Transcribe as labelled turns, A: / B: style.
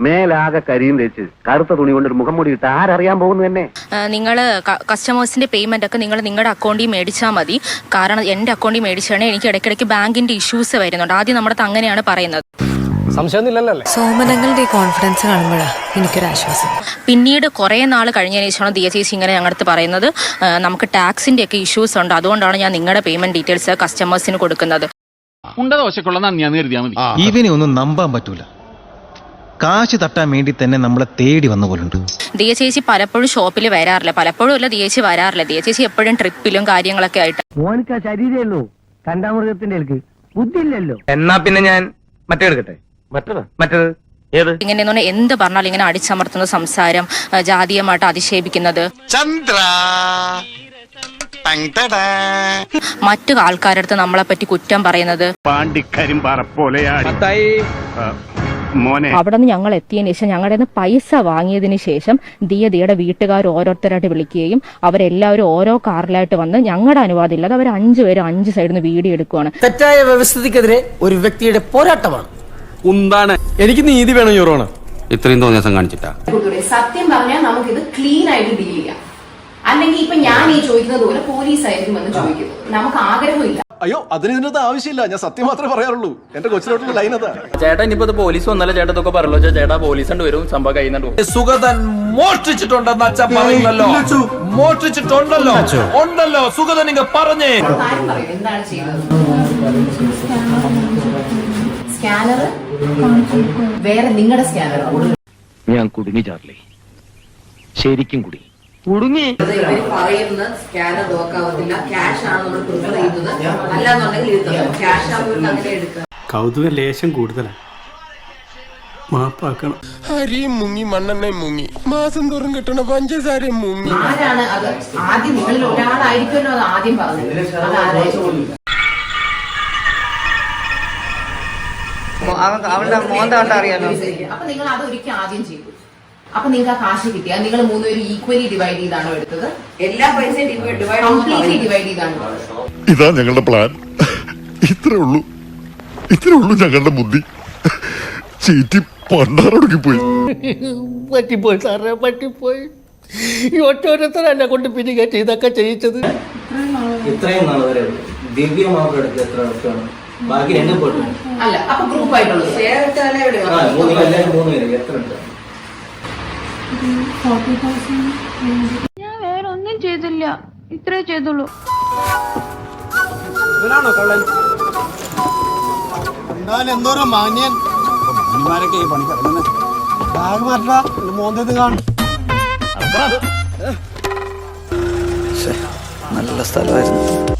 A: മേലാകെ കരിയും തേച്ച് കറുത്ത തുണി കൊണ്ടൊരു മുഖം മൂടി ഇട്ട് ആരറിയാൻ പോകുന്നു തന്നെ.
B: നിങ്ങൾ കസ്റ്റമേഴ്സിന്റെ പേയ്മെന്റ് ഒക്കെ നിങ്ങൾ നിങ്ങളുടെ അക്കൗണ്ടിൽ മേടിച്ചാൽ മതി. കാരണം എന്റെ അക്കൗണ്ടിൽ മേടിച്ചാണെങ്കിൽ എനിക്ക് ഇടയ്ക്കിടയ്ക്ക് ബാങ്കിന്റെ ഇഷ്യൂസ് വരുന്നുണ്ട്. ആദ്യം നമ്മുടെ അങ്ങനെയാണ് പറയുന്നത്.
C: സോമനങ്ങളുടെ കോൺഫിഡൻസ് കാണുമ്പോഴാണ് എനിക്കൊരാശ്വാസം.
B: പിന്നീട് കുറെ നാൾ കഴിഞ്ഞതിന് ശേഷമാണ് ദിയ ചേച്ചി ഇങ്ങനെ ഞങ്ങളുടെ പറയുന്നത് നമുക്ക് ടാക്സിന്റെ ഒക്കെ ഇഷ്യൂസ് ഉണ്ട്, അതുകൊണ്ടാണ് ഞാൻ നിങ്ങളുടെ പേയ്മെന്റ് ഡീറ്റെയിൽസ് കസ്റ്റമേഴ്സിന് കൊടുക്കുന്നത്.
D: ഇവനെ ഒന്നും നമ്പാൻ പറ്റൂല. കാശ് തട്ടാൻ വേണ്ടി തന്നെ നമ്മളെ തേടി വന്ന പോലുണ്ട്.
B: ദിയ ചേച്ചി പലപ്പോഴും ഷോപ്പിൽ വരാറില്ല. പലപ്പോഴും അല്ല, ദിയ ചേച്ചി വരാറില്ല. ദിയ ചേച്ചി എപ്പോഴും ട്രിപ്പിലും കാര്യങ്ങളൊക്കെ ആയിട്ട്.
A: ശരീരമല്ലോ കണ്ടാമൃഗത്തിന്റെ ബുദ്ധിയില്ലല്ലോ.
E: എന്നാ പിന്നെ ഞാൻ മറ്റേ എടുക്കട്ടെ. മറ്റേത് ഏത്?
B: ഇങ്ങനെ എന്ത് പറഞ്ഞാലും ഇങ്ങനെ അടിച്ചമർത്തുന്ന സംസാരം, ജാതീയമായിട്ട് അധിക്ഷേപിക്കുന്നത്, മറ്റു ആൾക്കാരടുത്ത് നമ്മളെ പറ്റി കുറ്റം പറയുന്നത്. അവിടെ നിന്ന് ഞങ്ങൾ എത്തിയതിനു ശേഷം ഞങ്ങളുടെ പൈസ വാങ്ങിയതിന് ശേഷം ദിയയുടെ വീട്ടുകാർ ഓരോരുത്തരായിട്ട് വിളിക്കുകയും അവരെല്ലാവരും ഓരോ കാറിലായിട്ട് വന്ന് ഞങ്ങളുടെ അനുവാദം ഇല്ലാതെ അവർ 5 പേരും 5 സൈഡിൽ നിന്ന് വീഡിയോ എടുക്കുവാണ്.
F: തെറ്റായ വ്യവസ്ഥിതിക്കെതിരെ ഒരു വ്യക്തിയുടെ പോരാട്ടമാണ്. എനിക്ക് നീതി വേണം യൂറോണ്.
E: ഇത്രയും തോന്നിയ കാണിച്ചിട്ടാ
G: സത്യം പറഞ്ഞാൽ നമുക്ക് ഇത് ക്ലീൻ ആയിട്ട് ഡീൽ ചെയ്യാം. അല്ലെങ്കിൽ ഇപ്പൊ ഞാൻ ഈ ചോദിക്കുന്നത് പോലെ പോലീസ് ആയിരിക്കും എന്ന് ചോദിക്കുന്നത്. നമുക്ക് ആഗ്രഹമില്ല.
H: അയ്യോ, അതിനകത്ത് ആവശ്യമില്ല. ഞാൻ സത്യം മാത്രമേ പറയാറുള്ളൂ. എന്റെ കൊച്ചിലോട്ടുള്ള ലൈൻ അതാ.
I: ചേട്ടാ ഇനിയിപ്പോ പോലീസ് വന്നാലേ ചേട്ടാ ഇതൊക്കെ പറയല്ലോ. ചേട്ടാ പോലീസ് കൊണ്ട് വരും, സംഭവം കഴിയുന്നുണ്ട്.
F: സുഗതൻ മോഷ്ടിച്ചിട്ടുണ്ടെന്ന് അച്ഛൻ പറയുന്നല്ലോ. മോഷ്ടിച്ചിട്ടുണ്ടല്ലോ, ഉണ്ടല്ലോ. സുഗതൻ ഇങ്ങ പറഞ്ഞേ.
G: കാര്യം പറയും എന്താണ് ചെയ്തത്. സ്കാനർ വേറെ നിങ്ങളുടെ സ്കാനർ.
A: ഞാൻ കുടുങ്ങി ചാർലി, ശരിക്കും കുടുങ്ങി.
G: ഇവര് പറയുന്ന സ്കാനർ നോക്കാവത്തില്ല, ക്യാഷ് ആണ് നമ്മൾ പ്രിഫർ ചെയ്യുന്നത്. അല്ലാന്നുണ്ടെങ്കിൽ ക്യാഷ് ആവുമ്പോൾ അങ്ങനെ എടുക്കുക.
J: കൗതുക ലേശം കൂടുതലാണ്. മാപ്പാക്കണം.
F: അരിയും മുങ്ങി മണ്ണെണ്ണയും മുങ്ങി മാസം തോറും കിട്ടണ പഞ്ചസാരയും മുങ്ങി.
G: ആരാണ് അത് ആദ്യം? നിങ്ങളിൽ ഒരാളായിരിക്കുമല്ലോ അത് ആദ്യം പറഞ്ഞത്. അതാരായിരിക്കും?
C: അവളുടെ മോന്ത കണ്ടറിയാലോ.
G: അപ്പൊ നിങ്ങൾ അത് ഒരിക്കൽ ആദ്യം ചെയ്തു. അപ്പൊ നിങ്ങൾക്ക് ആ കാശ് കിട്ടിയ നിങ്ങൾ 3 പേരും ഈക്വലി ഡിവൈഡ് ചെയ്താണോ എടുത്തത്? എല്ലാ പൈസയും കംപ്ലീറ്റ്ലി ഡിവൈഡ് ചെയ്താണോ?
K: ഇതാ ഞങ്ങളുടെ പ്ലാൻ. ഇത്രേ ഉള്ളൂ ഞങ്ങളുടെ ബുദ്ധി. ചീറ്റി പണ്ടാറൊടുക്കി പോയി.
F: പറ്റിപ്പോയി സാറേ, പറ്റിപ്പോയി. ഈ ഒറ്റോരുത്തർ എന്നെ കൊണ്ട് പിരികേറ്റ് ഇതൊക്കെ ചെയ്യിച്ചത്.
I: ഇത്രയും നാൾ വരെ ദിവ്യ മാത്രം എടുക്കുക എത്ര വർഷമാണ്? ബാക്കി 2 പോട്ടു
G: അല്ല. അപ്പൊ ഗ്രൂപ്പ് ആയിട്ടുള്ളത്
C: ഞാൻ വേറെ ഒന്നും ചെയ്തില്ല, ഇത്രേ ചെയ്തുള്ളൂ.
F: എന്തോരോ മാന്യൻ മാന്യന്മാരൊക്കെ ഈ പണി മോന്തത് കാണും.
D: നല്ല സ്ഥലമായിരുന്നു.